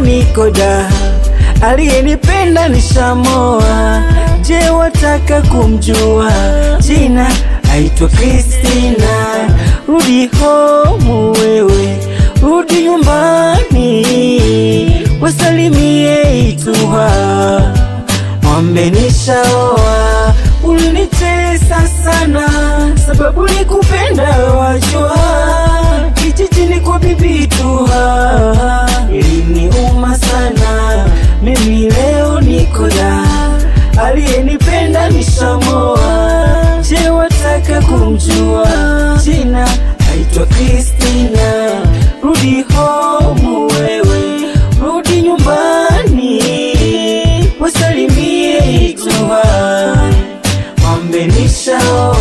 niko da, aliyenipenda nishamoa. Je, wataka kumjua? Jina aitwa Christina. Rudi home wewe, rudi nyumbani, wasalimie Ituha, mwambe nishaoa. Ulinitesa sana sababu nikupenda, wajua kijijini kwa bibi Ituha iliniuma sana. Mimi leo niko da, aliyenipenda nishamoa. Je, wataka kumjua? Jina aitwa Christina. Rudi home wewe, rudi nyumbani, wasalimie Ituha, mwambe nishaoa.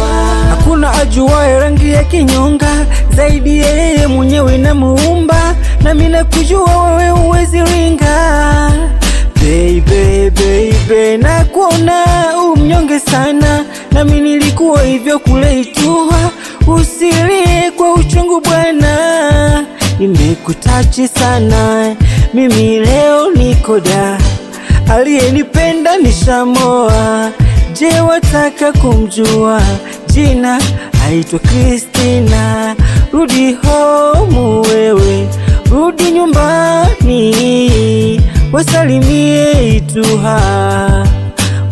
Hakuna ajuaye rangi ya kinyonga zaidi yeye mwenyewe na Muumba, na mimi nakujua wewe uwezi ringa. Baby, baby, nakuona umnyonge sana, na mimi nilikuwa hivyo kule Ituha. Usilie kwa uchungu bwana, nimekutachi sana. Mimi leo niko da, aliyenipenda nishamoa. Je, wataka kumjua? Jina aitwa Christina. Rudi home wewe, rudi nyumbani, wasalimie Ituha,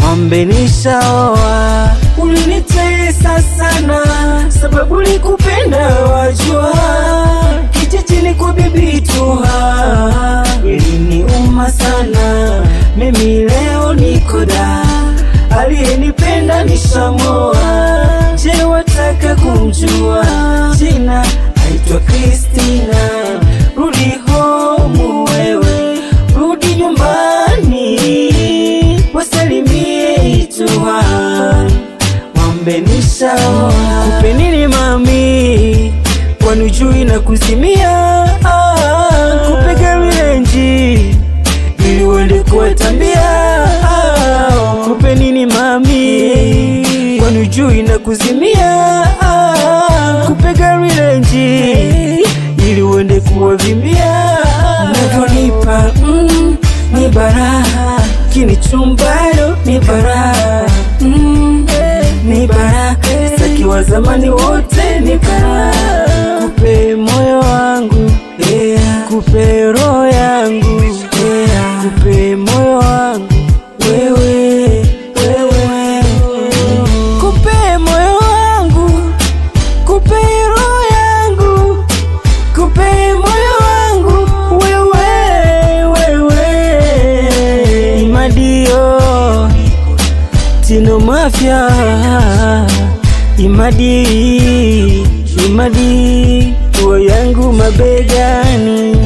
mwambe nishaoa. Ulinitesa sana sababu nikupenda, wajua kijijini kwa bibi Ituha iliniuma sana. Mimi leo niko da, aliyenipenda nishamoa. Je, wataka kumjua? Jina aitwa Christina. Rudi home wewe, rudi nyumbani, wasalimie Ituha, mwambe nishaoa. Kupe nini mami, kwani ujui na kuzimia? Kupe gari Range ili uende kuwatambia. Kupe nini mami, kwani ujui na kuzimia? Kupe gari Range ili uende kuwavimbia. Unavyonipa ni baraha, kinichumbalo ni baraha, ni baraha. Saki wa zamani wote ni baraha. Kupe moyo wangu, kupe roho yangu, kupe moyo wangu wewe, wewe. Kupe moyo wangu, kupe roho yangu, kupe moyo wangu wewe, wewe. Imadio Tino Mafia, Imadi, Imadi, roho yangu mabegani.